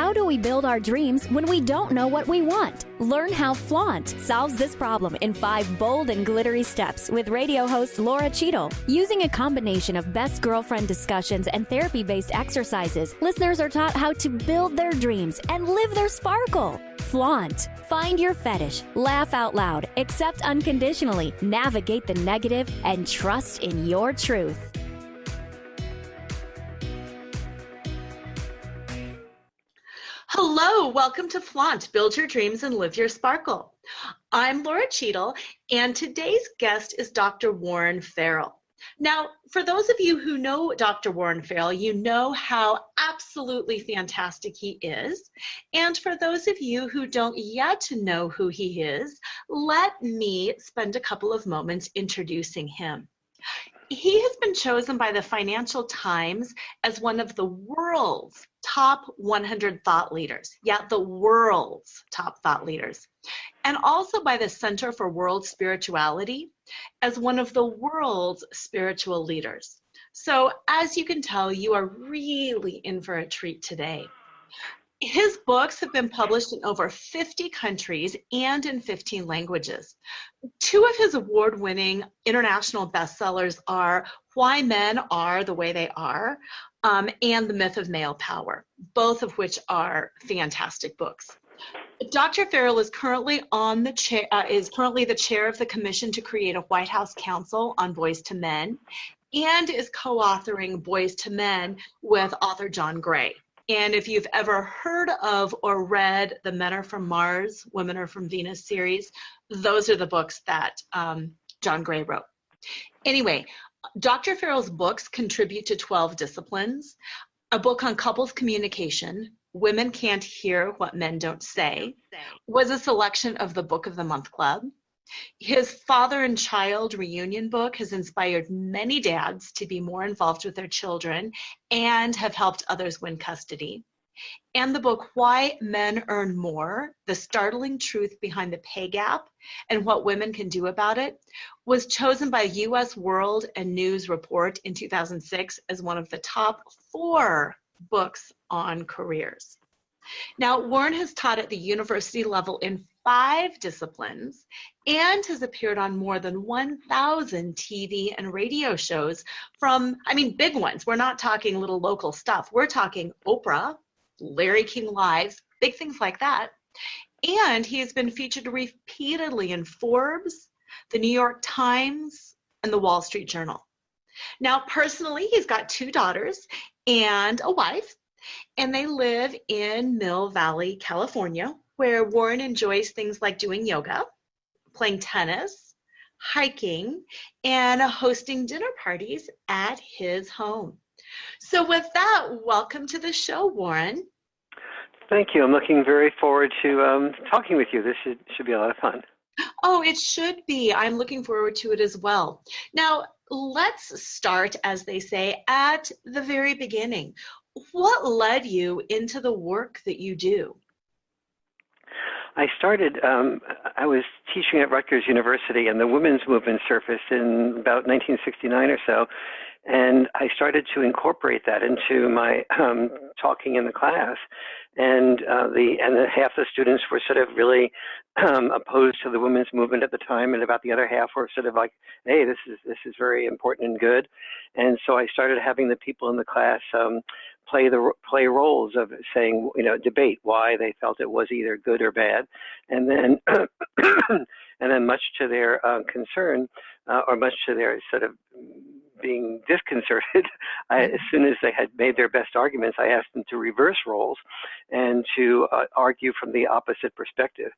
How do we build our dreams when we don't know what we want? Learn how Flaunt solves this problem in 5 bold and glittery steps with radio host Laura Cheadle. Using a combination of best girlfriend discussions and therapy-based exercises, listeners are taught how to build their dreams and live their sparkle. Flaunt. Find your fetish, laugh out loud, accept unconditionally, navigate the negative, and trust in your truth. Hello, welcome to Flaunt, Build Your Dreams and Live Your Sparkle. I'm Laura Cheadle, and today's guest is Dr. Warren Farrell. Now, for those of you who know Dr. Warren Farrell, you know how absolutely fantastic he is. And for those of you who don't yet know who he is, let me spend a couple of moments introducing him. He has been chosen by the Financial Times as one of the world's top 100 thought leaders. Yeah, the world's top thought leaders. And also by the Center for World Spirituality as one of the world's spiritual leaders. So as you can tell, you are really in for a treat today. His books have been published in over 50 countries and in 15 languages. 2 of his award-winning international bestsellers are Why Men Are the Way They Are and The Myth of Male Power, both of which are fantastic books. Dr. Farrell is currently the chair of the commission to create a White House Council on Boys to Men and is co-authoring Boys to Men with author John Gray. And if you've ever heard of or read the Men Are From Mars, Women Are From Venus series, those are the books that John Gray wrote. Anyway, Dr. Farrell's books contribute to 12 disciplines. A book on couples communication, Women Can't Hear What Men Don't Say, was a selection of the Book of the Month Club. His father and child reunion book has inspired many dads to be more involved with their children and have helped others win custody. And the book, Why Men Earn More, The Startling Truth Behind the Pay Gap and What Women Can Do About It, was chosen by U.S. World and News Report in 2006 as one of the top 4 books on careers. Now, Warren has taught at the university level in 5 disciplines and has appeared on more than 1,000 TV and radio shows from, big ones. We're not talking little local stuff. We're talking Oprah, Larry King Lives, big things like that. And he has been featured repeatedly in Forbes, the New York Times, and the Wall Street Journal. Now, personally, he's got 2 daughters and a wife, and they live in Mill Valley, California, where Warren enjoys things like doing yoga, playing tennis, hiking, and hosting dinner parties at his home. So with that, welcome to the show, Warren. Thank you. I'm looking very forward to talking with you. This should be a lot of fun. Oh, it should be. I'm looking forward to it as well. Now, let's start, as they say, at the very beginning. What led you into the work that you do? I started, I was teaching at Rutgers University, and the women's movement surfaced in about 1969 or so, and I started to incorporate that into my talking in the class. And half the students were sort of really opposed to the women's movement at the time, and about the other half were sort of like, hey, this is very important and good. And so I started having the people in the class play roles of saying, debate why they felt it was either good or bad, and then and then much to their concern, or much to their sort of being disconcerted, as soon as they had made their best arguments, I asked them to reverse roles and to argue from the opposite perspective.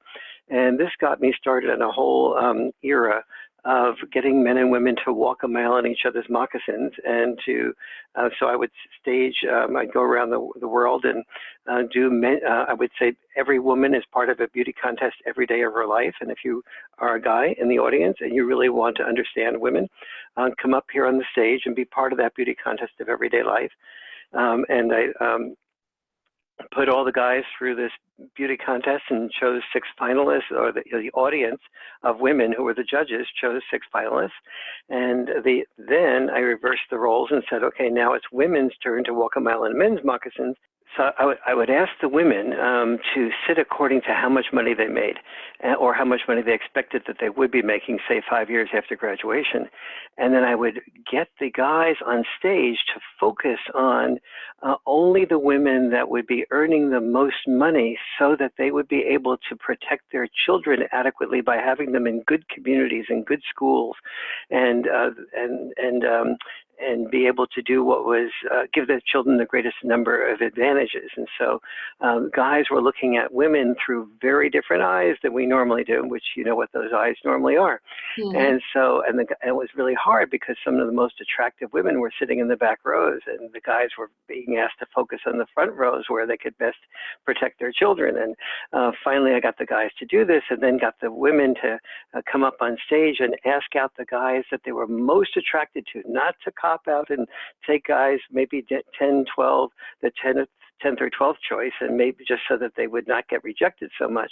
And this got me started in a whole era of getting men and women to walk a mile in each other's moccasins, and to so I would stage, I'd go around the world and I would say every woman is part of a beauty contest every day of her life. And if you are a guy in the audience and you really want to understand women, come up here on the stage and be part of that beauty contest of everyday life. And I put all the guys through this beauty contest and chose 6 finalists, or the audience of women who were the judges chose 6 finalists. And then I reversed the roles and said, okay, now it's women's turn to walk a mile in men's moccasins. So I would ask the women to sit according to how much money they made or how much money they expected that they would be making, say, 5 years after graduation. And then I would get the guys on stage to focus on only the women that would be earning the most money so that they would be able to protect their children adequately by having them in good communities and good schools and be able to do what was give the children the greatest number of advantages. And so guys were looking at women through very different eyes than we normally do, which you know what those eyes normally are. Mm-hmm. And so, and it was really hard because some of the most attractive women were sitting in the back rows, and the guys were being asked to focus on the front rows where they could best protect their children. And finally, I got the guys to do this, and then got the women to come up on stage and ask out the guys that they were most attracted to, not to cop out and take guys maybe 10, 12, the 10th or 12th choice, and maybe just so that they would not get rejected so much.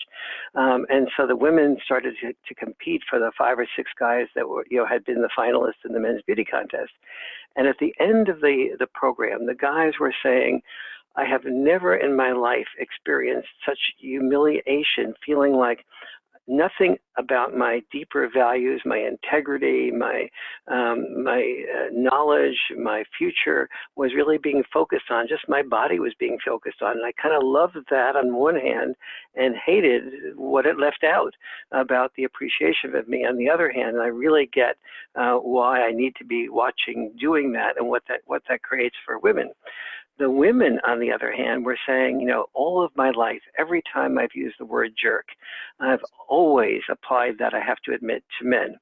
And so the women started to compete for the 5 or 6 guys that were, had been the finalists in the men's beauty contest. And at the end of the program, the guys were saying, I have never in my life experienced such humiliation, feeling like nothing about my deeper values, my integrity, my knowledge, my future was really being focused on. Just my body was being focused on. And I kind of loved that on one hand and hated what it left out about the appreciation of me on the other hand. And I really get why I need to be watching doing that and what that creates for women. The women, on the other hand, were saying, all of my life, every time I've used the word jerk, I've always applied that, I have to admit, to men.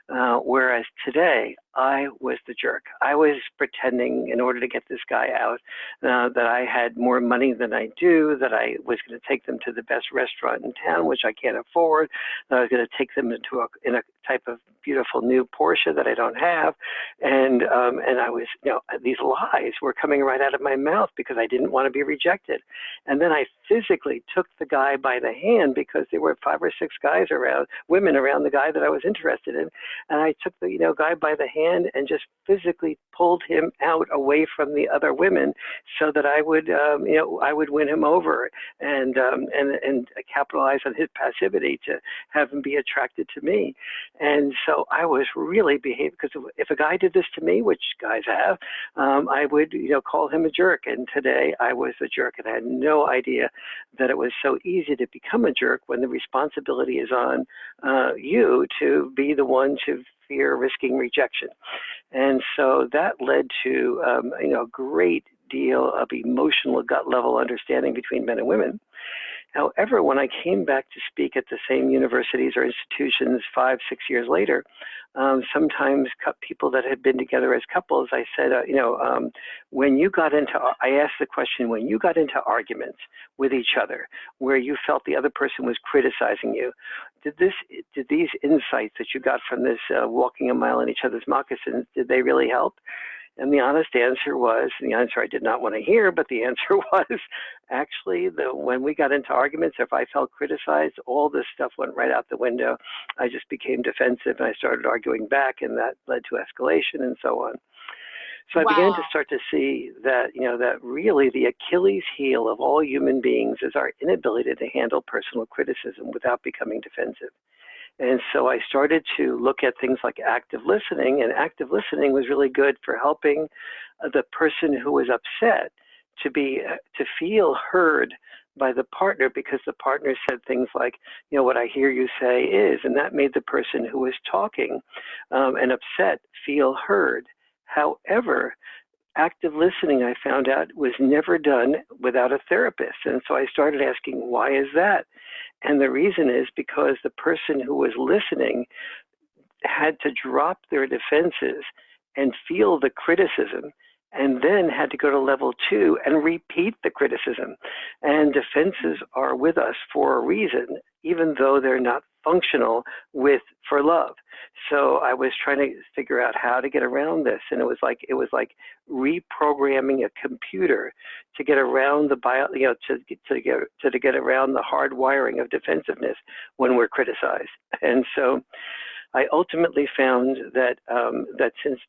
Whereas today, I was the jerk. I was pretending in order to get this guy out that I had more money than I do, that I was going to take them to the best restaurant in town, which I can't afford, that I was going to take them in a type of beautiful new Porsche that I don't have. And I was, these lies were coming right out of my mouth because I didn't want to be rejected. And then I physically took the guy by the hand because there were 5 or 6 guys around, women around the guy that I was interested in. And I took the guy by the hand and just physically pulled him out away from the other women so that I would I would win him over and capitalize on his passivity to have him be attracted to me. And so I was really behaving, because if a guy did this to me, which guys have, I would call him a jerk. And today I was a jerk, and I had no idea that it was so easy to become a jerk when the responsibility is on you to be the one to fear risking rejection. And so that led to a great deal of emotional gut level understanding between men and women. However, when I came back to speak at the same universities or institutions 5, 6 years later, sometimes people that had been together as couples, I said, when you got into, I asked the question, when you got into arguments with each other, where you felt the other person was criticizing you, did these insights that you got from this walking a mile in each other's moccasins, did they really help? And the honest answer was, and the answer I did not want to hear, but the answer was, actually, when we got into arguments, if I felt criticized, all this stuff went right out the window. I just became defensive, and I started arguing back, and that led to escalation and so on. So I began to start to see that, that really the Achilles heel of all human beings is our inability to handle personal criticism without becoming defensive. And so I started to look at things like active listening, and active listening was really good for helping the person who was upset to feel heard by the partner, because the partner said things like, what I hear you say is, and that made the person who was talking and upset feel heard. However, active listening, I found out, was never done without a therapist. And so I started asking, why is that? And the reason is because the person who was listening had to drop their defenses and feel the criticism, and then had to go to level 2 and repeat the criticism. And defenses are with us for a reason, even though they're not functional for love. So I was trying to figure out how to get around this, and it was like reprogramming a computer to get around the to get around the hard wiring of defensiveness when we're criticized. And so I ultimately found that that since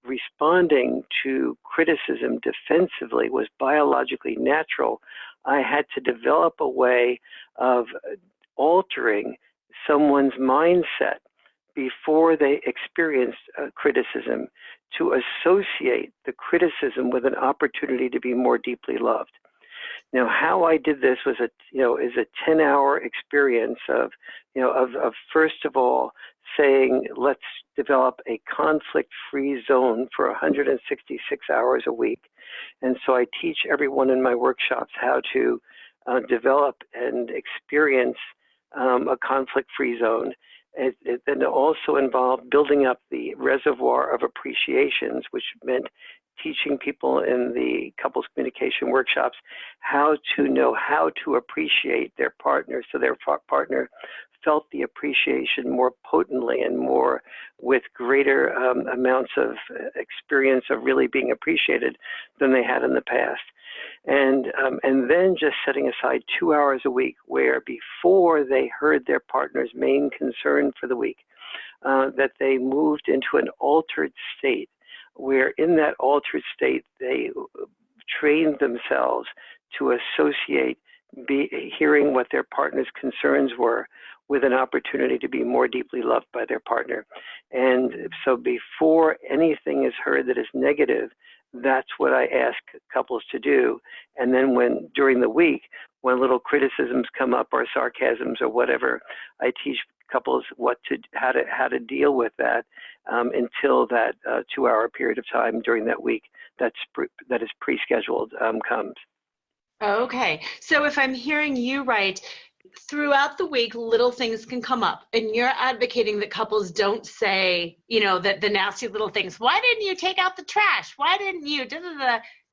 responding to criticism defensively was biologically natural, I had to develop a way of altering someone's mindset before they experienced criticism to associate the criticism with an opportunity to be more deeply loved. Now, how I did this was is a 10-hour experience of first of all saying, let's develop a conflict-free zone for 166 hours a week. And so I teach everyone in my workshops how to develop and experience a conflict-free zone. It then also involved building up the reservoir of appreciations, which meant teaching people in the couples communication workshops how to know how to appreciate their partner, so their partner felt the appreciation more potently and more with greater amounts of experience of really being appreciated than they had in the past. And then just setting aside 2 hours a week where before they heard their partner's main concern for the week, that they moved into an altered state, where in that altered state they trained themselves to associate hearing what their partner's concerns were with an opportunity to be more deeply loved by their partner. And so before anything is heard that is negative, that's what I ask couples to do. And then during the week, when little criticisms come up or sarcasms or whatever, I teach couples how to deal with that until that 2 hour period of time during that week that is pre-scheduled comes. Okay, so if I'm hearing you right, throughout the week, little things can come up, and you're advocating that couples don't say, that the nasty little things. Why didn't you take out the trash? Why didn't you?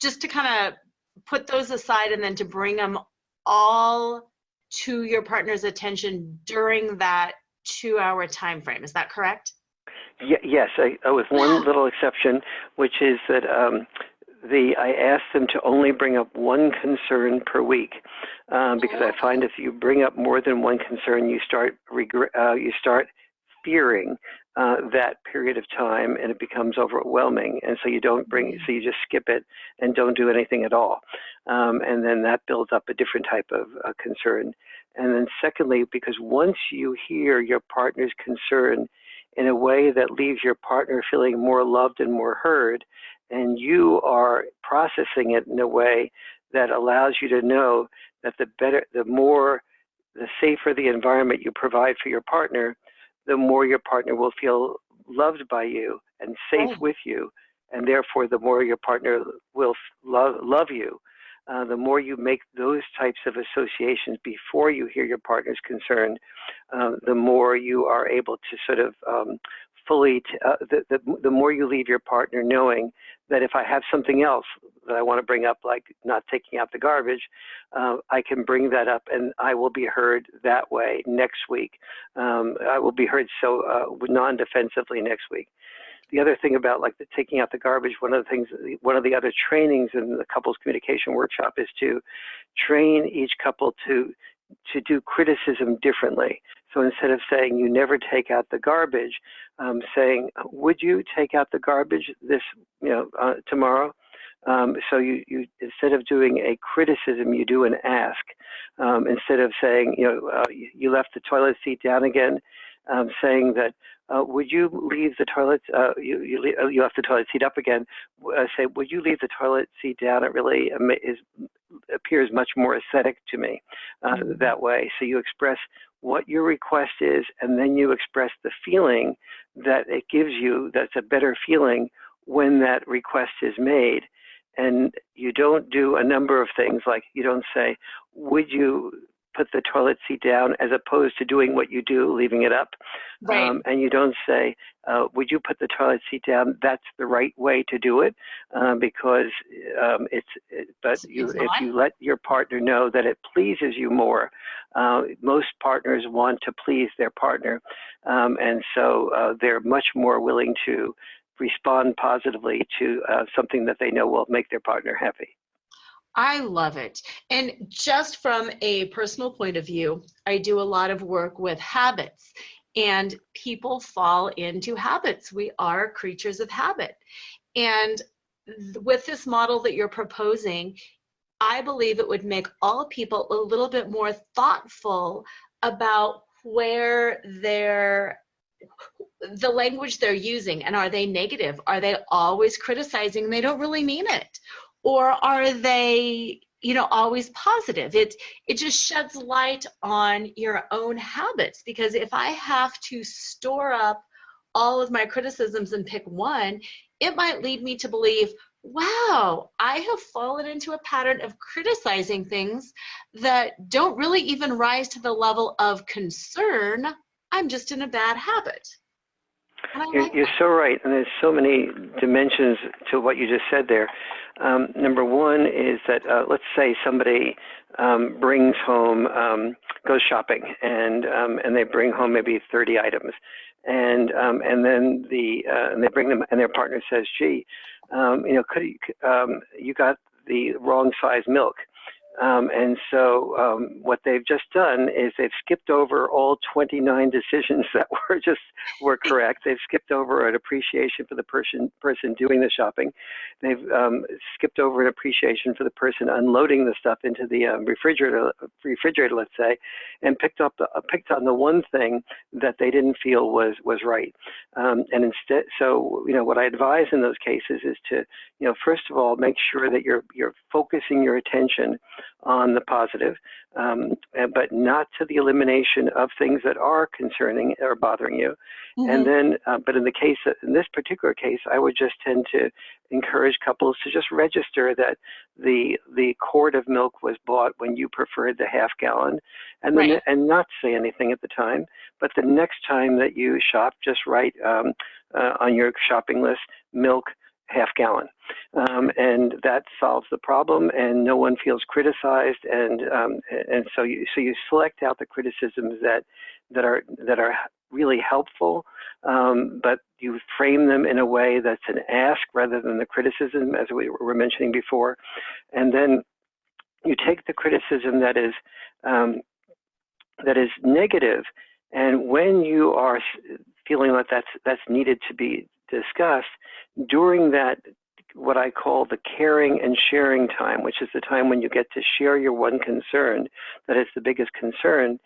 Just to kind of put those aside, and then to bring them all to your partner's attention during that 2 hour time frame. Is that correct? Yes, with one little exception, which is that I ask them to only bring up one concern per week, because I find if you bring up more than one concern, you start fearing that period of time, and it becomes overwhelming. And so you you just skip it and don't do anything at all. And then that builds up a different type of concern. And then secondly, because once you hear your partner's concern in a way that leaves your partner feeling more loved and more heard, and you are processing it in a way that allows you to know that the safer the environment you provide for your partner, the more your partner will feel loved by you and safe with you, and therefore the more your partner will love you. The more you make those types of associations before you hear your partner's concern, the more you are able to sort of the more you leave your partner knowing that if I have something else that I want to bring up, like not taking out the garbage, I can bring that up and I will be heard that way next week. I will be heard non-defensively next week. The other thing about like the taking out the garbage, one of the other trainings in the couples communication workshop is to train each couple to do criticism differently. So instead of saying you never take out the garbage, saying would you take out the garbage tomorrow? So you instead of doing a criticism, you do an ask. Instead of saying you left the toilet seat down again, saying that would you leave the toilet? You left the toilet seat up again. Say, would you leave the toilet seat down? It really appears much more aesthetic to me that way. So you express what your request is, and then you express the feeling that it gives you. That's a better feeling when that request is made. And you don't do a number of things, like you don't say, would you put the toilet seat down, as opposed to doing what you do, leaving it up. Right. And you don't say, would you put the toilet seat down? That's the right way to do it, because if you let your partner know that it pleases you more, most partners want to please their partner. And so they're much more willing to respond positively to something that they know will make their partner happy. I love it. And just from a personal point of view, I do a lot of work with habits, and people fall into habits. We are creatures of habit. And with this model that you're proposing, I believe it would make all people a little bit more thoughtful about where the language they're using, and are they negative? Are they always criticizing and they don't really mean it? Or are they, always positive? It just sheds light on your own habits, because if I have to store up all of my criticisms and pick one, it might lead me to believe, wow, I have fallen into a pattern of criticizing things that don't really even rise to the level of concern. I'm just in a bad habit. You're so right, and there's so many dimensions to what you just said there. Number one is that let's say somebody brings home, goes shopping, and they bring home maybe 30 items, and then and they bring them, and their partner says, "Gee, you got the wrong size milk." And so what they've just done is they've skipped over all 29 decisions that were correct. They've skipped over an appreciation for the person doing the shopping. They've skipped over an appreciation for the person unloading the stuff into the refrigerator, let's say, and picked on the one thing that they didn't feel was right. And instead, so what I advise in those cases is to first of all make sure that you're focusing your attention on the positive, but not to the elimination of things that are concerning or bothering you. Mm-hmm. And then, but in this particular case, I would just tend to encourage couples to just register that the quart of milk was bought when you preferred the half gallon, and then and not say anything at the time. But the next time that you shop, just write on your shopping list, milk, half gallon, and that solves the problem, and no one feels criticized, and so you select out the criticisms that are really helpful, but you frame them in a way that's an ask rather than the criticism, as we were mentioning before, and then you take the criticism that is negative, and when you are feeling that that's needed to be discussed, during that, what I call the caring and sharing time, which is the time when you get to share your one concern that is the biggest concern.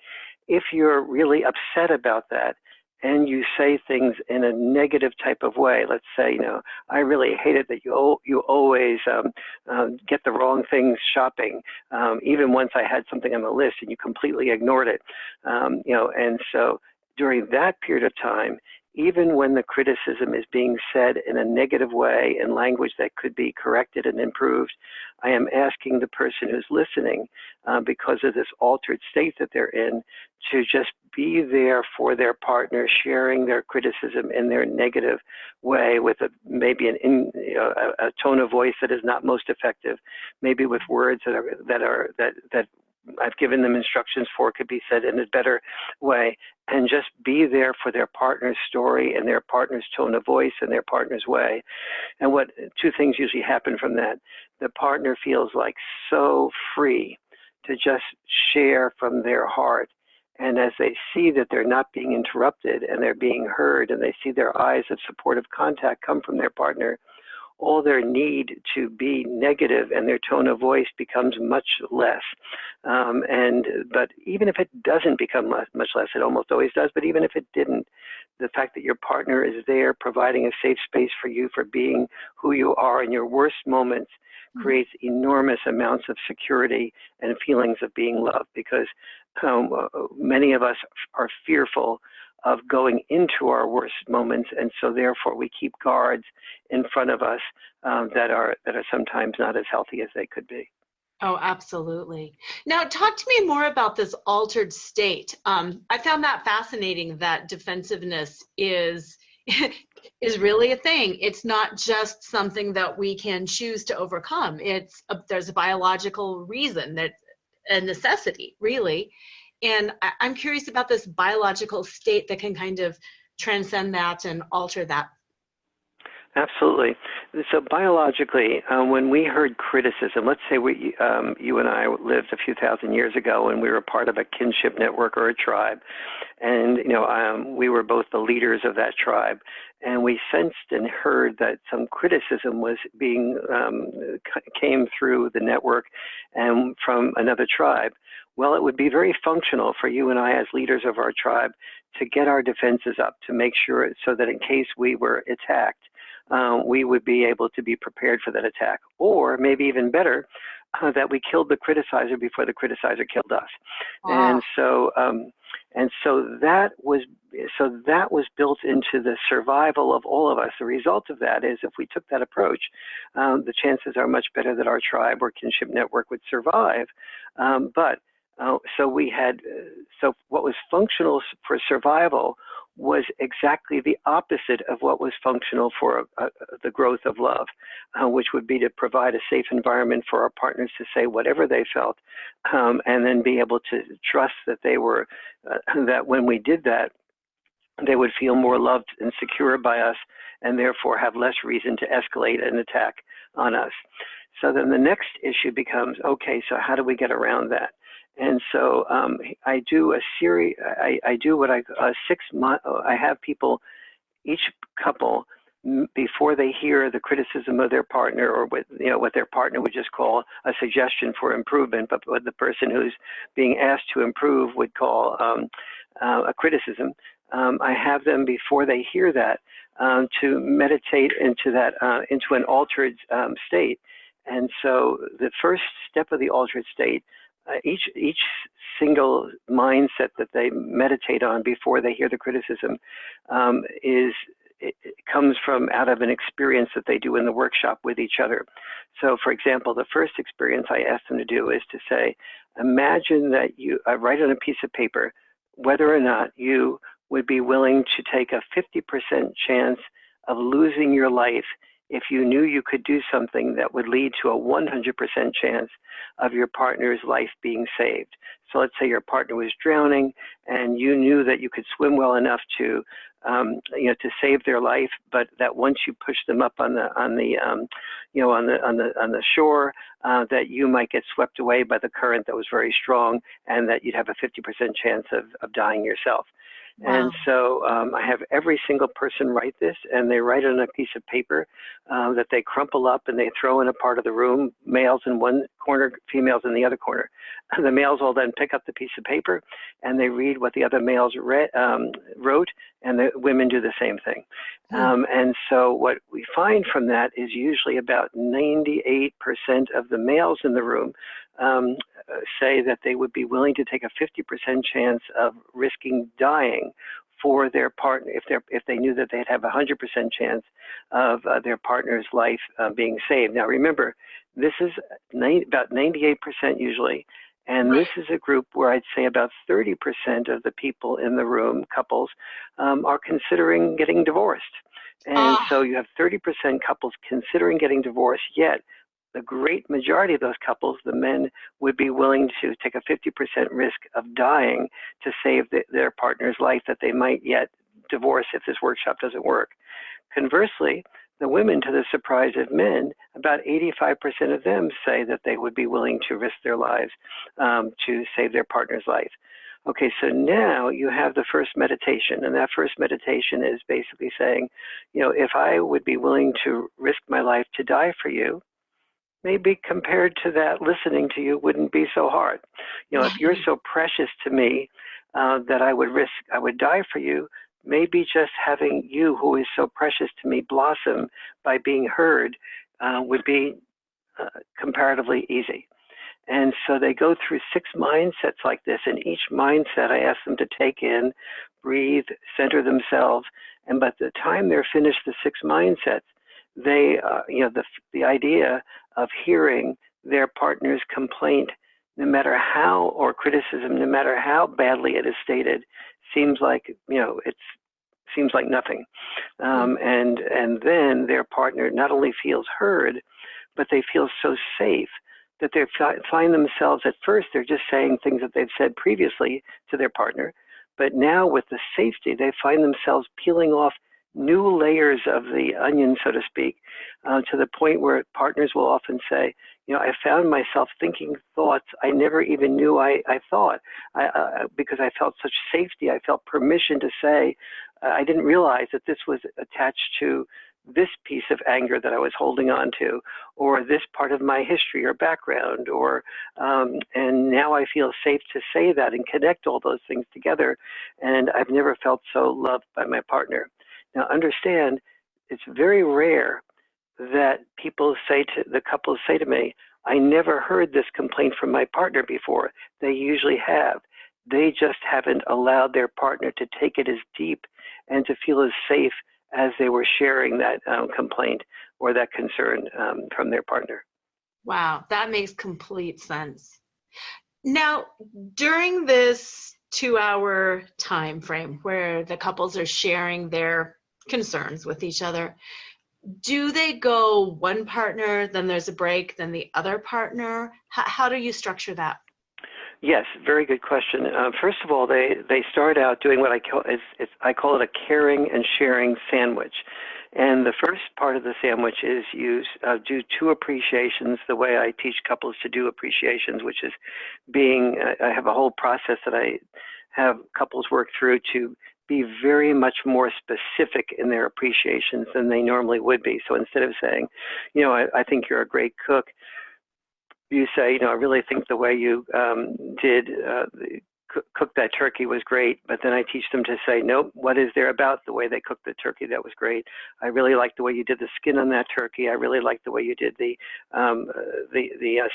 If you're really upset about that and you say things in a negative type of way, let's say, I really hate it that you always get the wrong things shopping, even once I had something on the list and you completely ignored it, and so during that period of time, even when the criticism is being said in a negative way, in language that could be corrected and improved, I am asking the person who's listening, because of this altered state that they're in, to just be there for their partner, sharing their criticism in their negative way with maybe a tone of voice that is not most effective, maybe with words that I've given them instructions for could be said in a better way, and just be there for their partner's story and their partner's tone of voice and their partner's way. And two things usually happen from that. The partner feels like so free to just share from their heart. And as they see that they're not being interrupted and they're being heard, and they see their eyes of supportive contact come from their partner, all their need to be negative and their tone of voice becomes much less. But even if it doesn't become much less, it almost always does, but even if it didn't, the fact that your partner is there providing a safe space for you for being who you are in your worst moments creates enormous amounts of security and feelings of being loved, because many of us are fearful of going into our worst moments, and so therefore we keep guards in front of us that are sometimes not as healthy as they could be. Oh, absolutely. Now, talk to me more about this altered state. I found that fascinating, that defensiveness is really a thing. It's not just something that we can choose to overcome. There's a biological reason, that a necessity, really. And I'm curious about this biological state that can kind of transcend that and alter that. Absolutely. So biologically, when we heard criticism, let's say you and I lived a few thousand years ago and we were part of a kinship network or a tribe, and we were both the leaders of that tribe, and we sensed and heard that some criticism was being came through the network and from another tribe. Well, it would be very functional for you and I as leaders of our tribe to get our defenses up, to make sure so that in case we were attacked, we would be able to be prepared for that attack, or maybe even better, that we killed the criticizer before the criticizer killed us. Wow. And so that was built into the survival of all of us. The result of that is, if we took that approach, the chances are much better that our tribe or kinship network would survive. So what was functional for survival was exactly the opposite of what was functional for the growth of love, which would be to provide a safe environment for our partners to say whatever they felt, and then be able to trust that they were, that when we did that, they would feel more loved and secure by us, and therefore have less reason to escalate an attack on us. So then the next issue becomes, okay, so how do we get around that? And so I do a series. I do what I 6 months. I have people, each couple, before they hear the criticism of their partner, or what their partner would just call a suggestion for improvement, but what the person who's being asked to improve would call a criticism. I have them, before they hear that, to meditate into that, into an altered state. And so the first step of the altered state, each single mindset that they meditate on before they hear the criticism it comes from out of an experience that they do in the workshop with each other. So, for example, the first experience I ask them to do is to say, imagine that you write on a piece of paper whether or not you would be willing to take a 50% chance of losing your life if you knew you could do something that would lead to a 100% chance of your partner's life being saved. So let's say your partner was drowning and you knew that you could swim well enough to save their life, but that once you push them up on the shore, that you might get swept away by the current that was very strong, and that you'd have a 50% chance of dying yourself. Wow. And so I have every single person write this, and they write it on a piece of paper that they crumple up and they throw in a part of the room, males in one corner, females in the other corner. The males will then pick up the piece of paper and they read what the other males wrote, and the women do the same thing. And so what we find from that is usually about 98% of the males in the room say that they would be willing to take a 50% chance of risking dying for their partner if they knew that they'd have a 100% chance of their partner's life being saved. Now remember, this is about 98% usually, and this is a group where I'd say about 30% of the people in the room, couples, are considering getting divorced. And so you have 30% couples considering getting divorced, yet the great majority of those couples, the men, would be willing to take a 50% risk of dying to save their partner's life that they might yet divorce if this workshop doesn't work. Conversely, the women, to the surprise of men, about 85% of them say that they would be willing to risk their lives to save their partner's life. Okay, so now you have the first meditation, and that first meditation is basically saying, if I would be willing to risk my life to die for you, maybe compared to that, listening to you wouldn't be so hard. If you're so precious to me that I would die for you, maybe just having you, who is so precious to me, blossom by being heard would be comparatively easy. And so they go through 6 mindsets like this, and each mindset I ask them to take in, breathe, center themselves, and by the time they're finished the 6 mindsets, they, the idea of hearing their partner's complaint, no matter how, or criticism, no matter how badly it is stated, seems like, it seems like nothing. And then their partner not only feels heard, but they feel so safe that they find themselves, at first, they're just saying things that they've said previously to their partner, but now with the safety, they find themselves peeling off new layers of the onion, so to speak, to the point where partners will often say, I found myself thinking thoughts I never even knew I thought, because I felt such safety. I felt permission to say, I didn't realize that this was attached to this piece of anger that I was holding on to, or this part of my history or background, and now I feel safe to say that and connect all those things together. And I've never felt so loved by my partner. Now understand, it's very rare that the couples say to me, I never heard this complaint from my partner before. They usually have. They just haven't allowed their partner to take it as deep and to feel as safe as they were sharing that complaint or that concern from their partner. Wow, that makes complete sense. Now, during this 2-hour time frame where the couples are sharing their concerns with each other, do they go one partner, then there's a break, then the other partner? How do you structure that? Yes, very good question. First of all, they start out doing what I call it a caring and sharing sandwich. And the first part of the sandwich is do 2 appreciations the way I teach couples to do appreciations, which is I have a whole process that I have couples work through to be very much more specific in their appreciations than they normally would be. So instead of saying, I think you're a great cook, you say, I really think the way you did cook that turkey was great. But then I teach them to say, nope, what is there about the way they cooked the turkey that was great? I really like the way you did the skin on that turkey. I really like the way you did the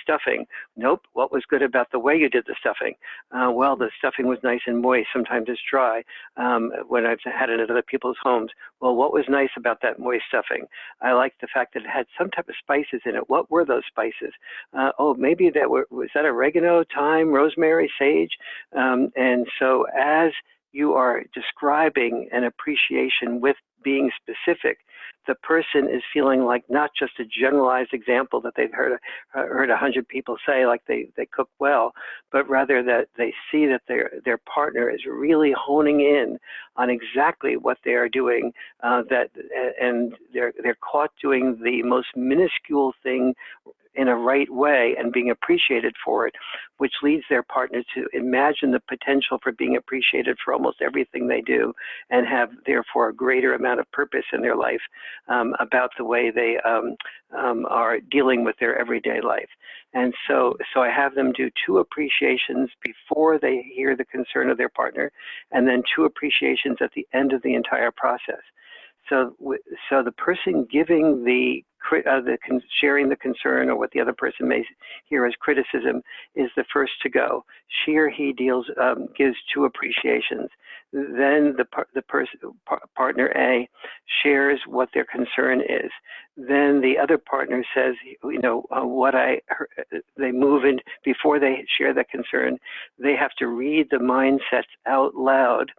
stuffing. Nope, what was good about the way you did the stuffing? Well, the stuffing was nice and moist. Sometimes it's dry when I've had it at other people's homes. Well, what was nice about that moist stuffing? I liked the fact that it had some type of spices in it. What were those spices? Maybe was that oregano, thyme, rosemary, sage? And so as you are describing an appreciation with being specific, the person is feeling like not just a generalized example that they've heard 100 people say, like they cook well, but rather that they see that their partner is really honing in on exactly what they are doing, and they're caught doing the most minuscule thing in a right way and being appreciated for it, which leads their partner to imagine the potential for being appreciated for almost everything they do and have therefore a greater amount of purpose in their life about the way they are dealing with their everyday life. And so I have them do 2 appreciations before they hear the concern of their partner, and then 2 appreciations at the end of the entire process. So the person giving sharing the concern, or what the other person may hear as criticism, is the first to go. She or he gives 2 appreciations. Then partner A shares what their concern is. Then the other partner says, what I heard. They move in before they share that concern. They have to read the mindsets out loud.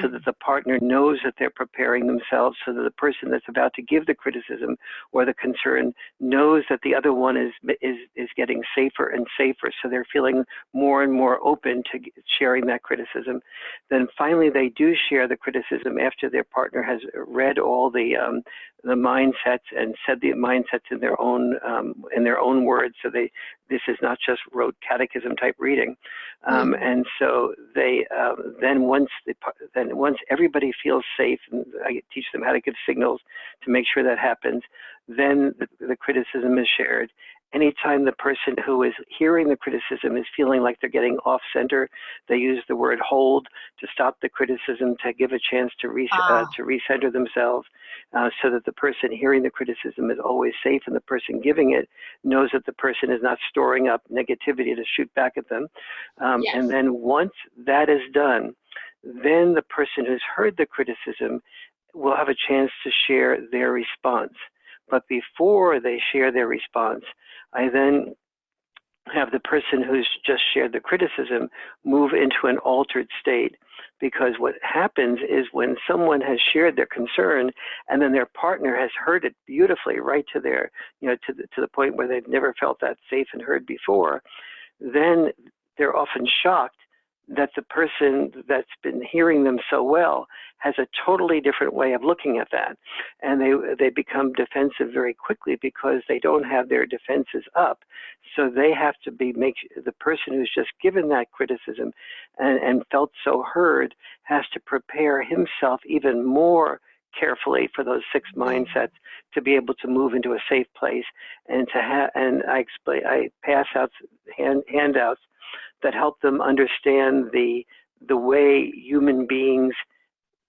So that the partner knows that they're preparing themselves, so that the person that's about to give the criticism or the concern knows that the other one is getting safer and safer. So they're feeling more and more open to sharing that criticism. Then finally, they do share the criticism after their partner has read all the mindsets and said the mindsets in their own words. So this is not just rote catechism type reading. And so they once everybody feels safe, and I teach them how to give signals to make sure that happens, then the criticism is shared. Anytime the person who is hearing the criticism is feeling like they're getting off center, they use the word hold to stop the criticism, to give a chance to recenter themselves, so that the person hearing the criticism is always safe, and the person giving it knows that the person is not storing up negativity to shoot back at them. Yes. And then once that is done, then the person who's heard the criticism will have a chance to share their response. But before they share their response, I then have the person who's just shared the criticism move into an altered state. Because what happens is when someone has shared their concern and then their partner has heard it beautifully right to their, to the point where they've never felt that safe and heard before, then they're often shocked that the person that's been hearing them so well has a totally different way of looking at that. And they become defensive very quickly because they don't have their defenses up. So they have to make the person who's just given that criticism and felt so heard has to prepare himself even more carefully for those 6 mindsets to be able to move into a safe place, and I pass out handouts that help them understand the way human beings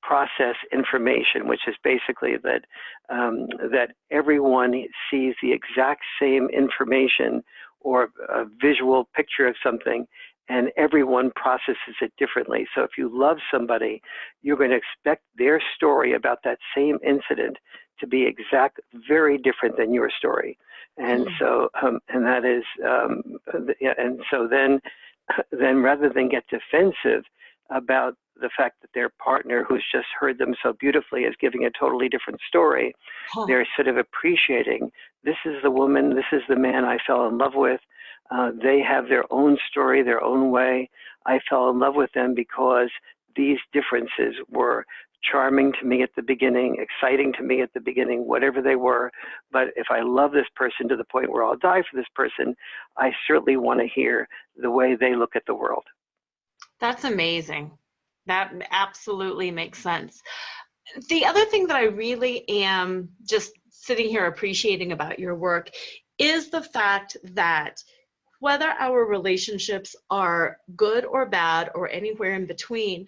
process information, which is basically that that everyone sees the exact same information or a visual picture of something, and everyone processes it differently. So if you love somebody, you're going to expect their story about that same incident to be very different than your story. And so, and that is, and so then rather than get defensive about the fact that their partner who's just heard them so beautifully is giving a totally different story, they're sort of appreciating, this is the woman, this is the man I fell in love with. They have their own story, their own way. I fell in love with them because these differences were charming to me at the beginning, exciting to me at the beginning, whatever they were. But if I love this person to the point where I'll die for this person, I certainly want to hear the way they look at the world. That's amazing. That absolutely makes sense. The other thing that I really am just sitting here appreciating about your work is the fact that whether our relationships are good or bad or anywhere in between,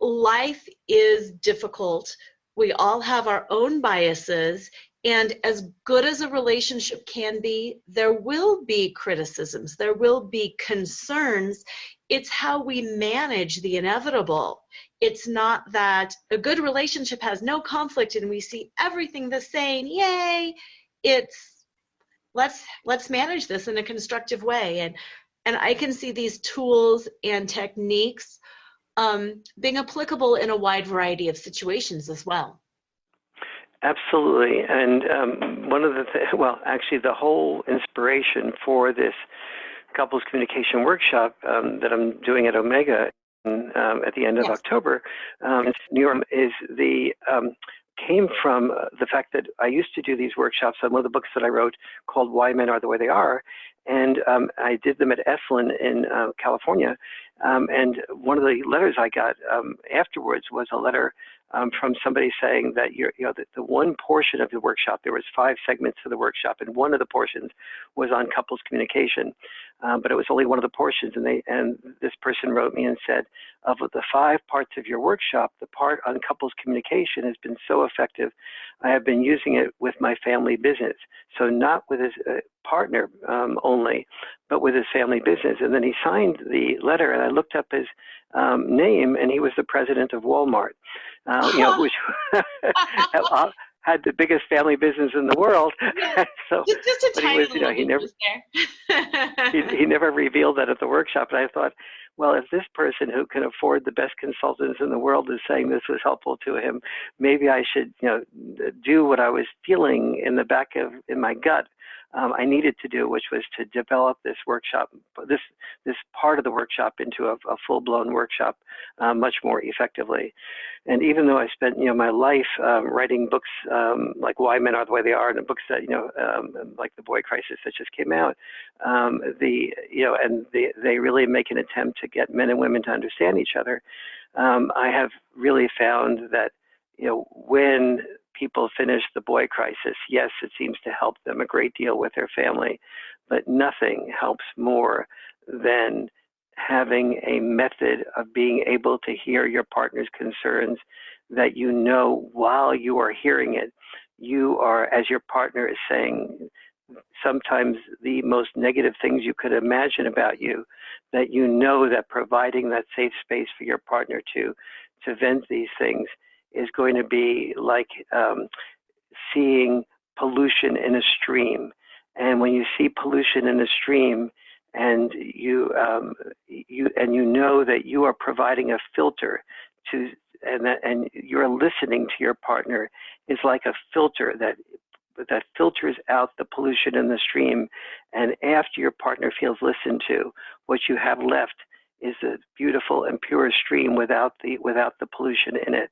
life is difficult. We all have our own biases, and as good as a relationship can be, there will be criticisms, there will be concerns. It's how we manage the inevitable. It's not that a good relationship has no conflict and we see everything the same, yay. It's let's manage this in a constructive way. And I can see these tools and techniques being applicable in a wide variety of situations as well. Absolutely. And one of actually the whole inspiration for this couples communication workshop that I'm doing at Omega at the end of October in New York is came from the fact that I used to do these workshops on one of the books that I wrote called Why Men Are the Way They Are. And I did them at Esalen in California. And one of the letters I got afterwards was a letter from somebody saying that the one portion of the workshop, there was 5 segments of the workshop, and one of the portions was on couples communication, but it was only one of the portions. And this person wrote me and said, of the 5 parts of your workshop, the part on couples communication has been so effective. I have been using it with my family business. So not with his partner only, but with his family business. And then he signed the letter, and I looked up his name, and he was the president of Walmart, which had the biggest family business in the world. So, just a tiny little he never revealed that at the workshop. And I thought, well, if this person who can afford the best consultants in the world is saying this was helpful to him, maybe I should, do what I was feeling in my gut. I needed to do, which was to develop this workshop, this part of the workshop into a full-blown workshop much more effectively. And even though I spent my life writing books like Why Men Are the Way They Are, and books that like The Boy Crisis that just came out, they really make an attempt to get men and women to understand each other. I have really found that when people finish The Boy Crisis, yes, it seems to help them a great deal with their family, but nothing helps more than having a method of being able to hear your partner's concerns that while you are hearing it, you are, as your partner is saying, sometimes the most negative things you could imagine about you, that that providing that safe space for your partner to vent these things is going to be like seeing pollution in a stream. And when you see pollution in a stream, and you know that you are providing a filter and you're listening to your partner, is like a filter that filters out the pollution in the stream. And after your partner feels listened to, what you have left is a beautiful and pure stream without the pollution in it.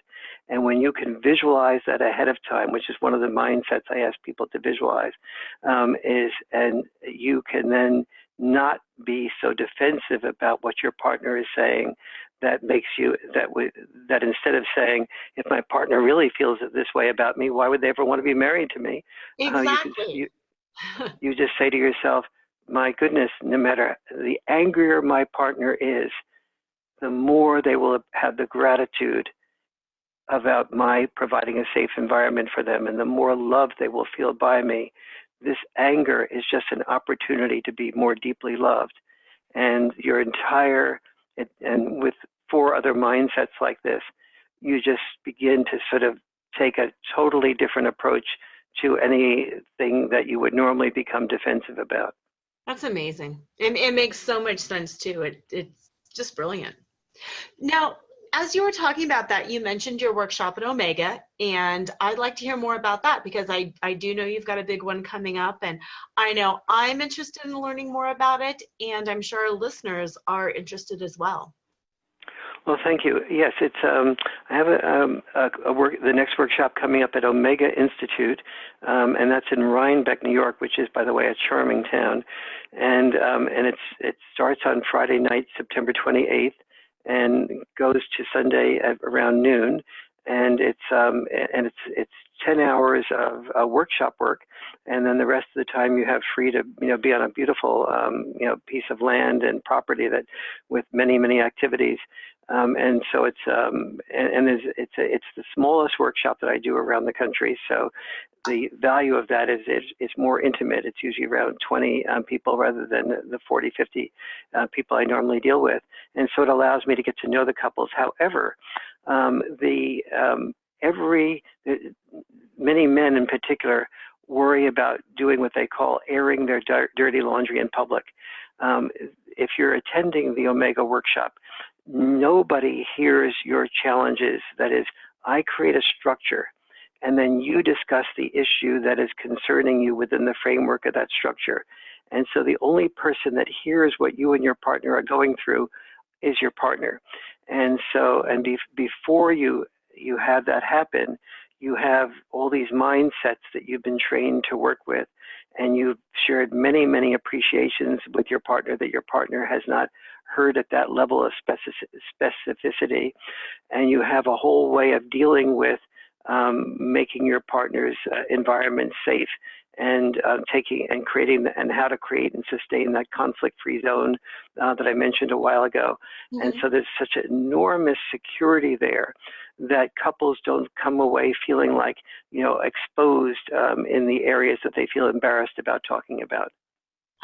And when you can visualize that ahead of time, which is one of the mindsets I ask people to visualize, and you can then not be so defensive about what your partner is saying. That makes you that instead of saying, if my partner really feels this way about me, why would they ever want to be married to me? Exactly. You just say to yourself, my goodness, no matter the angrier my partner is, the more they will have the gratitude about my providing a safe environment for them, and the more love they will feel by me. This anger is just an opportunity to be more deeply loved. And your entire, and with 4 other mindsets like this, you just begin to sort of take a totally different approach to anything that you would normally become defensive about. That's amazing. It makes so much sense too. It's just brilliant. Now, as you were talking about that, you mentioned your workshop at Omega, and I'd like to hear more about that because I do know you've got a big one coming up, and I know I'm interested in learning more about it, and I'm sure our listeners are interested as well. Well, thank you. Yes, it's I have the next workshop coming up at Omega Institute, and that's in Rhinebeck, New York, which is, by the way, a charming town, and it starts on Friday night, September 28th, and goes to Sunday at around noon, and it's 10 hours of workshop work, and then the rest of the time you have free to be on a beautiful piece of land and property that with many activities. And so it's the smallest workshop that I do around the country. So the value of that is it's more intimate. It's usually around 20 people rather than the 40, 50 people I normally deal with. And so it allows me to get to know the couples. However, many men in particular worry about doing what they call airing their dirty laundry in public. If you're attending the Omega workshop, nobody hears your challenges. That is, I create a structure, and then you discuss the issue that is concerning you within the framework of that structure. And so the only person that hears what you and your partner are going through is your partner. And so, before you have that happen, you have all these mindsets that you've been trained to work with, and you've shared many appreciations with your partner that your partner has not heard at that level of specificity. And you have a whole way of dealing with making your partner's environment safe, and creating and how to create and sustain that conflict-free zone that I mentioned a while ago. Mm-hmm. And so there's such enormous security there that couples don't come away feeling like, exposed in the areas that they feel embarrassed about talking about.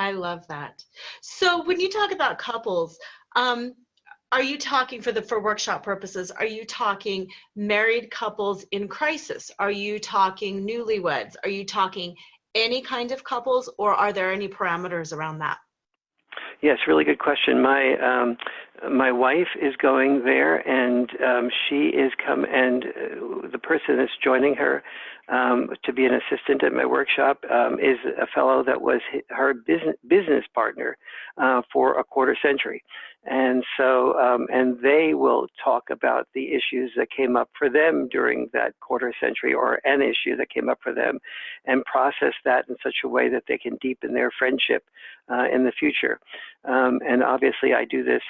I love that. So when you talk about couples, are you talking for workshop purposes, are you talking married couples in crisis? Are you talking newlyweds? Are you talking any kind of couples, or are there any parameters around that? Yes, really good question. My wife is going there, and she is the person that's joining her to be an assistant at my workshop is a fellow that was her business partner for a quarter century. And so, and they will talk about the issues that came up for them during that quarter century, or an issue that came up for them, and process that in such a way that they can deepen their friendship in the future. And obviously, I do this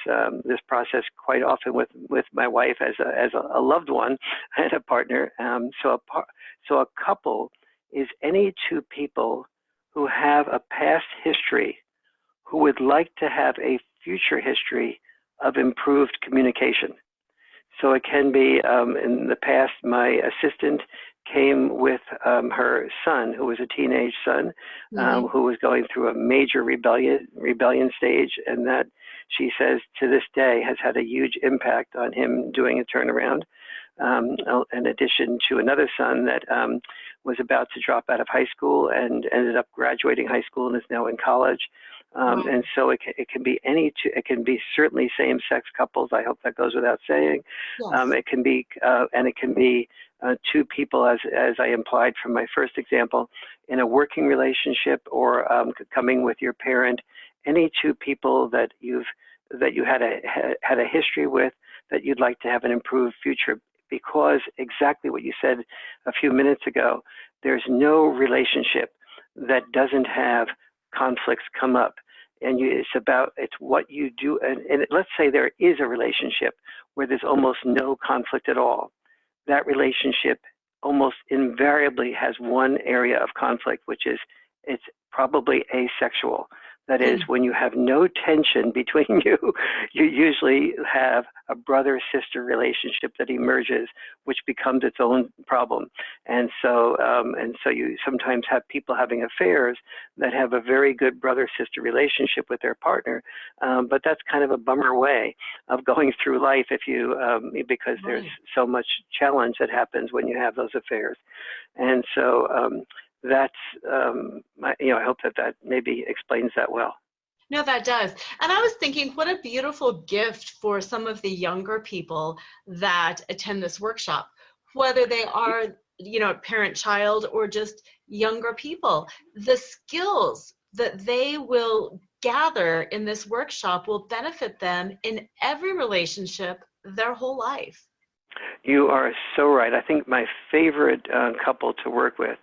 process quite often with my wife as a loved one and a partner. So a couple is any two people who have a past history who would like to have a future history of improved communication. So it can be, in the past, my assistant came with her son, who was a teenage son, who was going through a major rebellion stage, and that, she says, to this day has had a huge impact on him doing a turnaround. In addition to another son that was about to drop out of high school and ended up graduating high school and is now in college. And so it can be it can be certainly same-sex couples. I hope that goes without saying. Yes. It can be two people, as I implied from my first example, in a working relationship, or coming with your parent. Any two people that you've that you had a history with, that you'd like to have an improved future, because exactly what you said a few minutes ago, there's no relationship that doesn't have conflicts come up. And it's what you do. And let's say there is a relationship where there's almost no conflict at all. That relationship almost invariably has one area of conflict, which is it's probably asexual. That is, when you have no tension between you, you usually have a brother-sister relationship that emerges, which becomes its own problem. And so you sometimes have people having affairs that have a very good brother-sister relationship with their partner, but that's kind of a bummer way of going through life because there's so much challenge that happens when you have those affairs. And so that's, I hope that maybe explains that well. No, that does. And I was thinking, what a beautiful gift for some of the younger people that attend this workshop, whether they are, parent-child or just younger people. The skills that they will gather in this workshop will benefit them in every relationship their whole life. You are so right. I think my favorite couple to work with,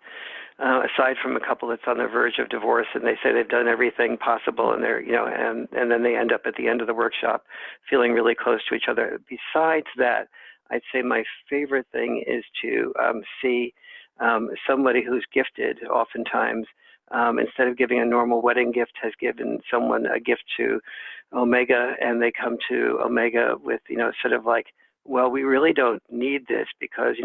aside from a couple that's on the verge of divorce and they say they've done everything possible and they're, and then they end up at the end of the workshop feeling really close to each other. Besides that, I'd say my favorite thing is to see somebody who's gifted, oftentimes, instead of giving a normal wedding gift, has given someone a gift to Omega, and they come to Omega with, sort of like, well, we really don't need this because,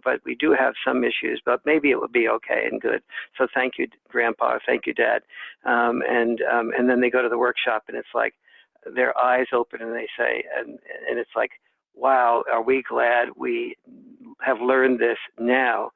but we do have some issues, but maybe it would be okay and good. So thank you, Grandpa. Thank you, Dad. And then they go to the workshop and it's like their eyes open and they say, and it's like, wow, are we glad we have learned this now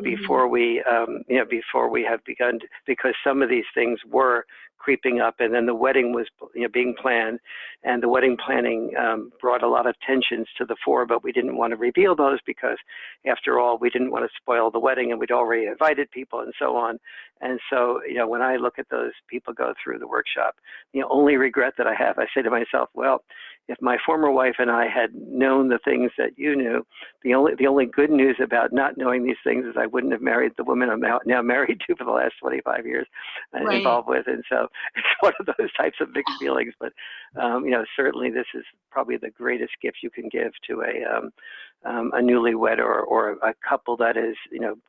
before we have begun, because some of these things were creeping up, and then the wedding was being planned, and the wedding planning brought a lot of tensions to the fore, but we didn't want to reveal those because, after all, we didn't want to spoil the wedding, and we'd already invited people and so on. And so, when I look at those people go through the workshop, the only regret that I have, I say to myself, well, if my former wife and I had known the things that you knew, the only good news about not knowing these things is I wouldn't have married the woman I'm now married to for the last 25 years involved with. And so it's one of those types of mixed feelings. But, certainly this is probably the greatest gift you can give to a newlywed or a couple that is,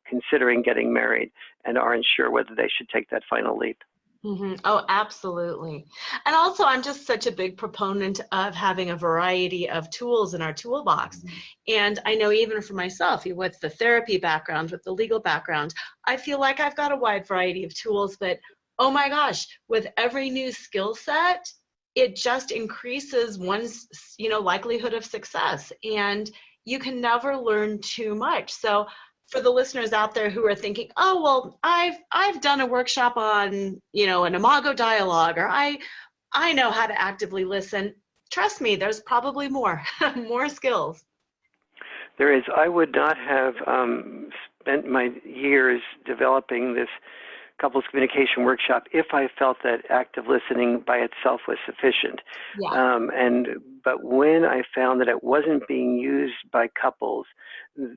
considering getting married and aren't sure whether they should take that final leap. Mm-hmm. Oh, absolutely. And also, I'm just such a big proponent of having a variety of tools in our toolbox. And I know even for myself, with the therapy background, with the legal background, I feel like I've got a wide variety of tools, but oh my gosh, with every new skill set, it just increases one's, likelihood of success. And you can never learn too much. So for the listeners out there who are thinking, oh, well, I've done a workshop on, an imago dialogue, or I know how to actively listen. Trust me, there's probably more skills. There is. I would not have spent my years developing this couples communication workshop if I felt that active listening by itself was sufficient. Yeah. But when I found that it wasn't being used by couples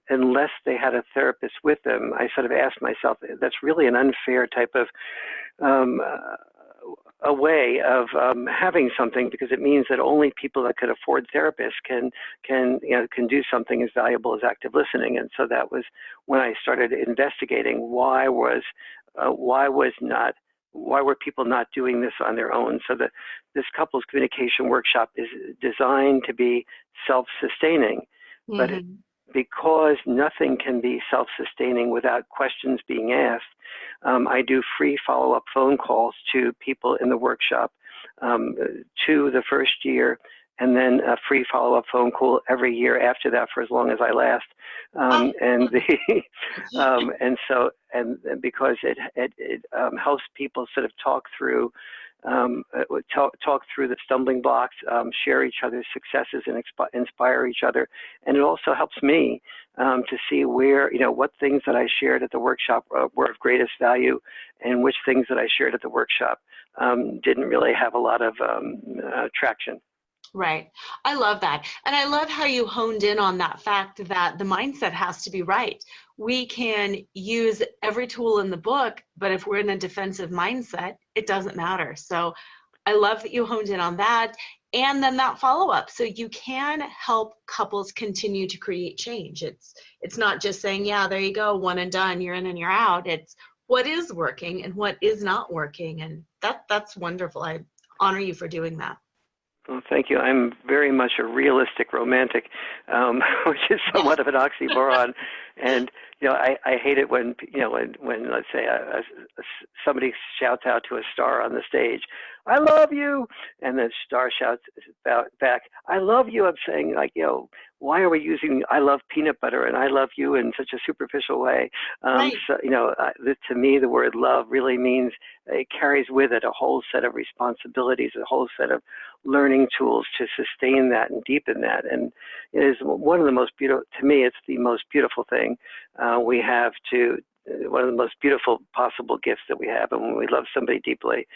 unless they had a therapist with them, I sort of asked myself, that's really an unfair type of a way of having something, because it means that only people that could afford therapists can do something as valuable as active listening. And so that was when I started investigating why were people not doing this on their own. So this couples communication workshop is designed to be self-sustaining, but because nothing can be self-sustaining without questions being asked, I do free follow-up phone calls to people in the workshop, to the first year, and then a free follow-up phone call every year after that for as long as I last. Because it helps people sort of talk through the stumbling blocks, share each other's successes, and inspire each other. And it also helps me to see where, what things that I shared at the workshop were of greatest value, and which things that I shared at the workshop didn't really have a lot of traction. Right. I love that. And I love how you honed in on that fact that the mindset has to be right. We can use every tool in the book, but if we're in a defensive mindset, it doesn't matter. So I love that you honed in on that. And then that follow-up. So you can help couples continue to create change. It's not just saying, yeah, there you go, one and done, you're in and you're out. It's what is working and what is not working. And that's wonderful. I honor you for doing that. Well, thank you. I'm very much a realistic romantic, which is somewhat of an oxymoron. And I hate it when when let's say somebody shouts out to a star on the stage, "I love you," and the star shouts back, "I love you." I'm saying, like, why are we using "I love peanut butter" and "I love you" in such a superficial way? Right. So to me, the word love really means it carries with it a whole set of responsibilities, a whole set of learning tools to sustain that and deepen that. And it is one of the most beautiful, to me, it's the most beautiful thing we have one of the most beautiful possible gifts that we have. And when we love somebody deeply,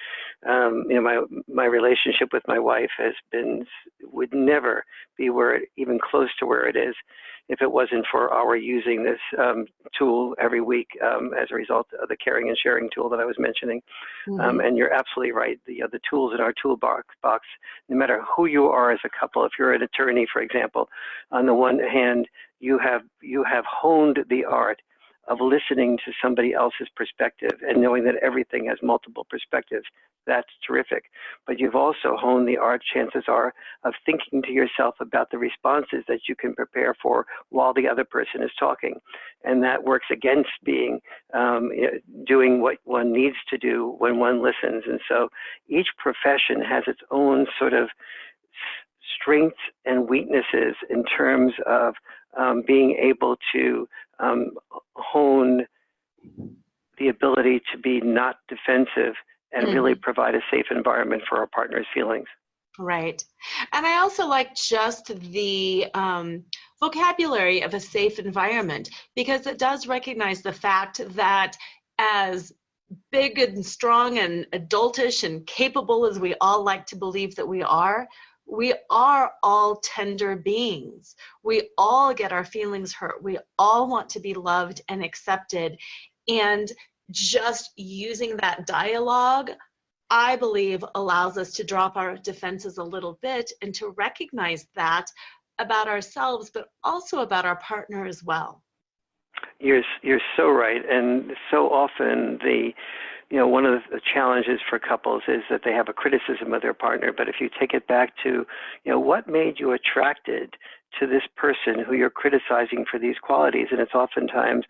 my relationship with my wife would never be even close to where it is if it wasn't for our using this tool every week as a result of the caring and sharing tool that I was mentioning. Mm-hmm. And you're absolutely right. The tools in our toolbox, no matter who you are as a couple, if you're an attorney, for example, on the one hand, you have honed the art of listening to somebody else's perspective and knowing that everything has multiple perspectives. That's terrific. But you've also honed the art, chances are, of thinking to yourself about the responses that you can prepare for while the other person is talking. And that works against doing what one needs to do when one listens. And so each profession has its own sort of strengths and weaknesses in terms of being able to hone the ability to be not defensive and really provide a safe environment for our partner's feelings. Right. And I also like just the vocabulary of a safe environment, because it does recognize the fact that as big and strong and adultish and capable as we all like to believe that we are all tender beings. We all get our feelings hurt. We all want to be loved and accepted. And just using that dialogue, I believe, allows us to drop our defenses a little bit and to recognize that about ourselves, but also about our partner as well. You're so right. And so often one of the challenges for couples is that they have a criticism of their partner. But if you take it back to, what made you attracted to this person who you're criticizing for these qualities? And it's oftentimes,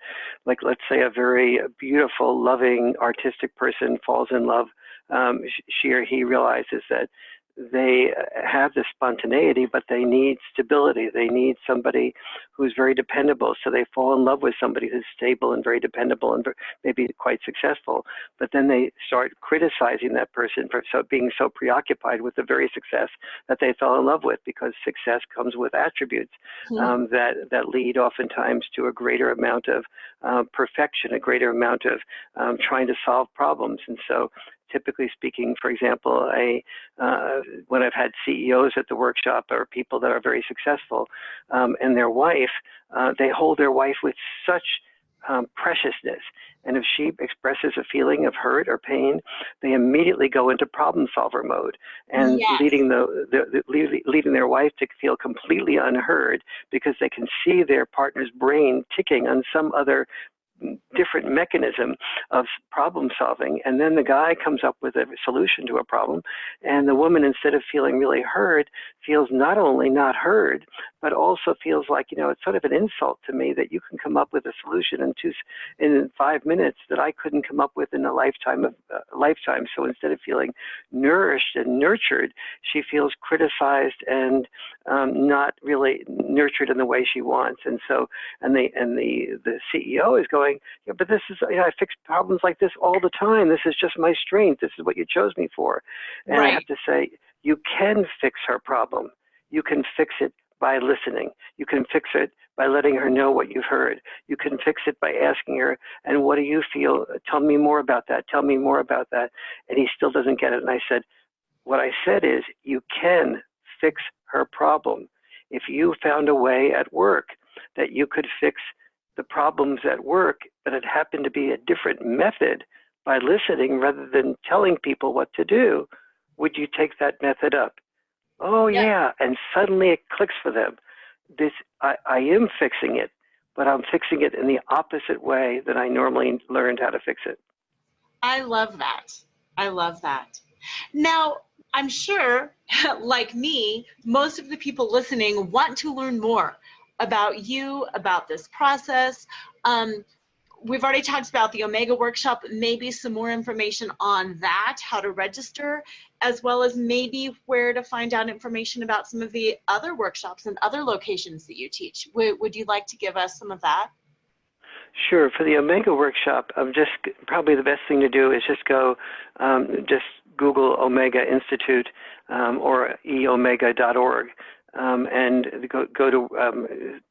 like, let's say a very beautiful, loving, artistic person falls in love. She or he realizes that they have this spontaneity, but they need stability. They need somebody who's very dependable. So they fall in love with somebody who's stable and very dependable and maybe quite successful. But then they start criticizing that person for being so preoccupied with the very success that they fell in love with, because success comes with attributes that lead oftentimes to a greater amount of perfection, a greater amount of trying to solve problems. And so typically speaking, for example, when I've had CEOs at the workshop or people that are very successful, and their wife, they hold their wife with such preciousness. And if she expresses a feeling of hurt or pain, they immediately go into problem solver mode, and leading their wife to feel completely unheard, because they can see their partner's brain ticking on some other different mechanism of problem solving. And then the guy comes up with a solution to a problem, and the woman, instead of feeling really heard, feels not only not heard, but also feels like, it's sort of an insult to me that you can come up with a solution in 5 minutes that I couldn't come up with in a lifetime. So instead of feeling nourished and nurtured, she feels criticized and not really nurtured in the way she wants. And so, the CEO is going, but this is, I fix problems like this all the time. This is just my strength. This is what you chose me for. And I have to say, you can fix her problem. You can fix it by listening. You can fix it by letting her know what you've heard. You can fix it by asking her, and what do you feel? Tell me more about that. Tell me more about that. And he still doesn't get it. And I said, what I said is, you can fix her problem. If you found a way at work that you could fix the problems at work, but it happened to be a different method by listening rather than telling people what to do, would you take that method up? Oh yeah, and suddenly it clicks for them. I am fixing it, but I'm fixing it in the opposite way that I normally learned how to fix it. I love that. I love that. Now, I'm sure, like me, most of the people listening want to learn more about you, about this process. We've already talked about the Omega workshop, maybe some more information on that, how to register, as well as maybe where to find out information about some of the other workshops and other locations that you teach. Would you like to give us some of that? Sure. For the Omega workshop, just probably the best thing to do is just go, just Google Omega Institute or eomega.org. And go to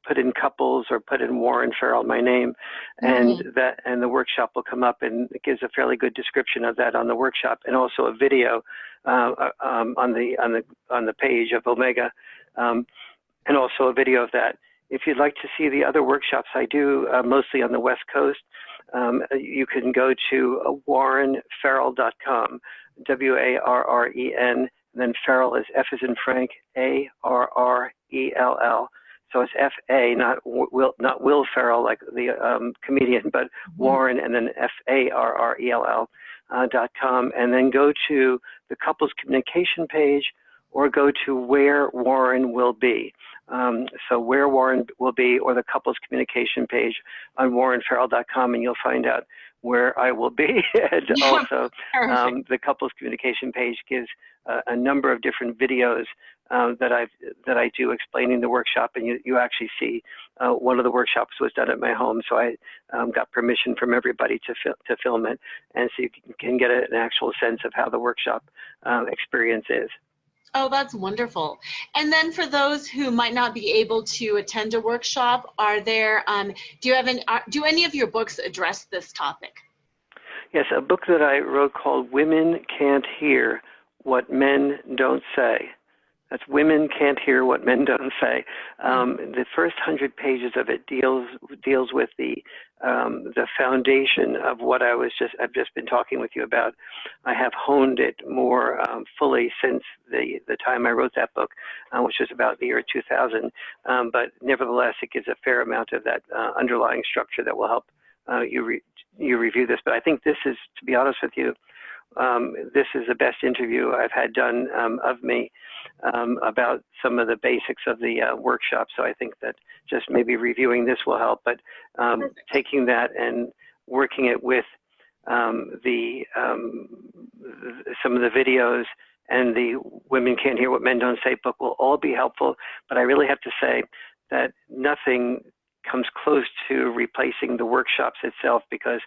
put in couples or put in Warren Farrell, my name, and the workshop will come up, and it gives a fairly good description of that on the workshop, and also a video on the page of Omega, and also a video of that. If you'd like to see the other workshops I do, mostly on the West Coast, you can go to warrenfarrell.com, WARREN. And then Farrell is F as in Frank, ARRELL. So it's F-A, not Will Ferrell, like the comedian, but Warren, and then FARRELL.com. And then go to the couples communication page, or go to where Warren will be. So where Warren will be, or the couples communication page on warrenfarrell.com, and you'll find out where I will be. And also the couples communication page gives a number of different videos that I do explaining the workshop, and you actually see one of the workshops was done at my home, so I got permission from everybody to film it, and so you can get an actual sense of how the workshop experience is. Oh, that's wonderful. And then for those who might not be able to attend a workshop, are there, do any of your books address this topic? Yes, a book that I wrote called Women Can't Hear What Men Don't Say. That's Women Can't Hear What Men Don't Say. The first 100 pages of it deals with the foundation of what I've just been talking with you about. I have honed it more fully since the time I wrote that book, which was about the year 2000. But nevertheless, it gives a fair amount of that underlying structure that will help you review this. But I think this is, to be honest with you, this is the best interview I've had done of me about some of the basics of the workshop. So I think that just maybe reviewing this will help, but taking that and working it with some of the videos and the Women Can't Hear What Men Don't Say book will all be helpful. But I really have to say that nothing comes close to replacing the workshops itself, because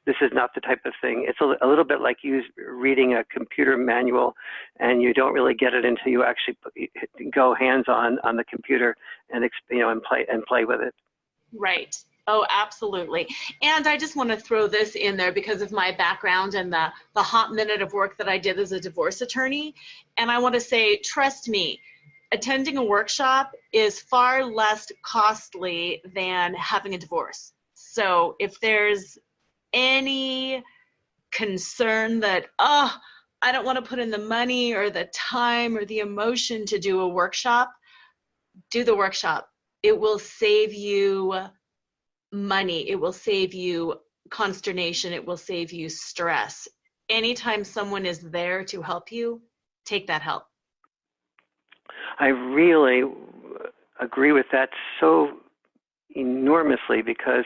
this is not the type of thing. It's a little bit like you reading a computer manual, and you don't really get it until you actually go hands-on on the computer and play with it. Right. Oh, absolutely. And I just want to throw this in there because of my background and the hot minute of work that I did as a divorce attorney. And I want to say, trust me, attending a workshop is far less costly than having a divorce. So if there's any concern that, I don't want to put in the money or the time or the emotion to do a workshop, do the workshop. It will save you money. It will save you consternation. It will save you stress. Anytime someone is there to help you, take that help. I really agree with that so enormously, because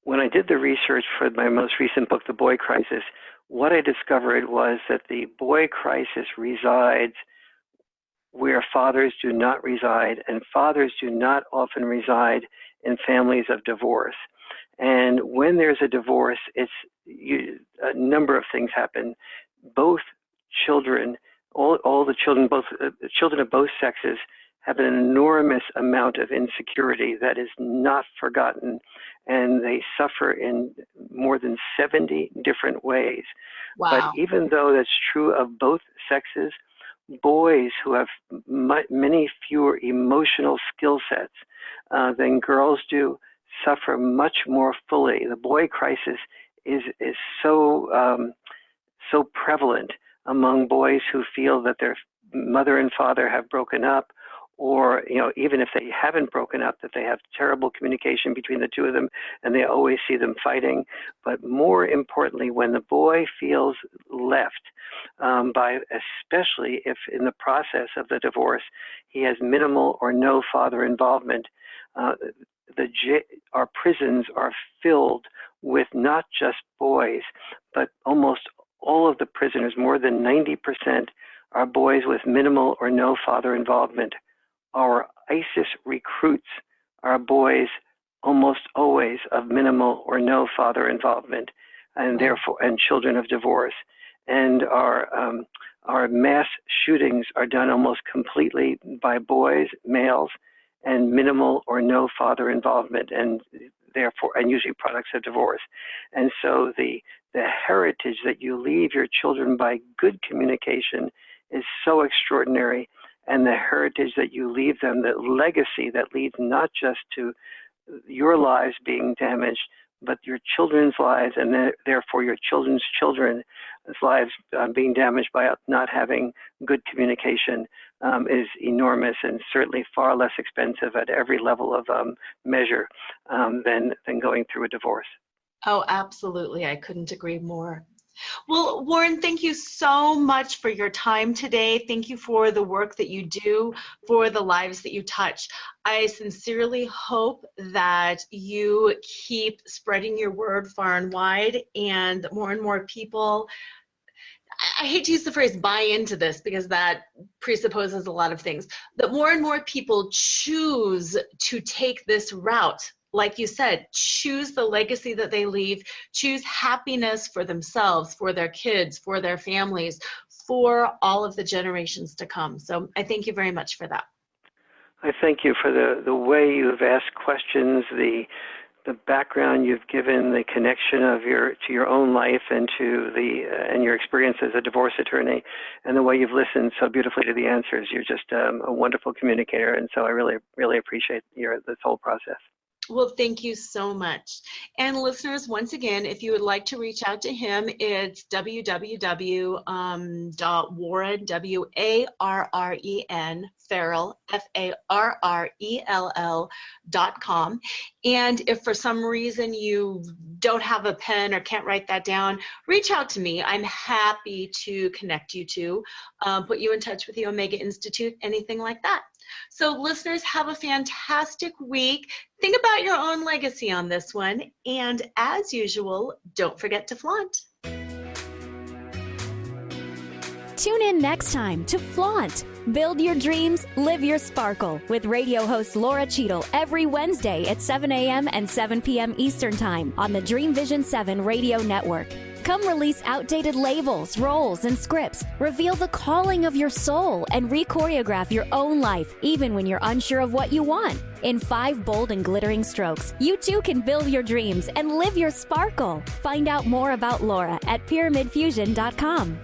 when I did the research for my most recent book, The Boy Crisis, what I discovered was that the boy crisis resides where fathers do not reside, and fathers do not often reside in families of divorce. And when there's a divorce, a number of things happen. Both children, all the children, children of both sexes have an enormous amount of insecurity that is not forgotten, and they suffer in more than 70 different ways. Wow. But even though that's true of both sexes, boys who have many fewer emotional skill sets than girls do suffer much more fully. The boy crisis is so prevalent among boys who feel that their mother and father have broken up, or even if they haven't broken up, that they have terrible communication between the two of them and they always see them fighting. But more importantly, when the boy feels left, especially if in the process of the divorce he has minimal or no father involvement, our prisons are filled with not just boys, but almost all of the prisoners, more than 90%, are boys with minimal or no father involvement. Our ISIS recruits are boys almost always of minimal or no father involvement, and therefore children of divorce. And our mass shootings are done almost completely by boys, males, and minimal or no father involvement, and usually products of divorce. And so the heritage that you leave your children by good communication is so extraordinary, and the heritage that you leave them, the legacy that leads not just to your lives being damaged, but your children's lives, and therefore your children's lives being damaged by not having good communication is enormous, and certainly far less expensive at every level of measure than going through a divorce. Oh, absolutely. I couldn't agree more. Well, Warren, thank you so much for your time today. Thank you for the work that you do, for the lives that you touch. I sincerely hope that you keep spreading your word far and wide, and more people, I hate to use the phrase buy into this because that presupposes a lot of things, that more and more people choose to take this route. Like you said, choose the legacy that they leave, choose happiness for themselves, for their kids, for their families, for all of the generations to come. So I thank you very much for that. I thank you for the way you have asked questions, the background you've given, the connection to your own life and and your experience as a divorce attorney, and the way you've listened so beautifully to the answers. You're just a wonderful communicator, and so I really, really appreciate this whole process. Well, thank you so much. And listeners, once again, if you would like to reach out to him, it's www.warren, W-A-R-R-E-N, Farrell, Farrell.com. And if for some reason you don't have a pen or can't write that down, reach out to me. I'm happy to connect you to, put you in touch with the Omega Institute, anything like that. So listeners, have a fantastic week. Think about your own legacy on this one. And as usual, don't forget to flaunt. Tune in next time to Flaunt. Build your dreams, live your sparkle with radio host Laura Cheadle every Wednesday at 7 a.m. and 7 p.m. Eastern Time on the Dream Vision 7 radio network. Come release outdated labels, roles, and scripts. Reveal the calling of your soul and re-choreograph your own life, even when you're unsure of what you want. In 5 bold and glittering strokes, you too can build your dreams and live your sparkle. Find out more about Laura at pyramidfusion.com.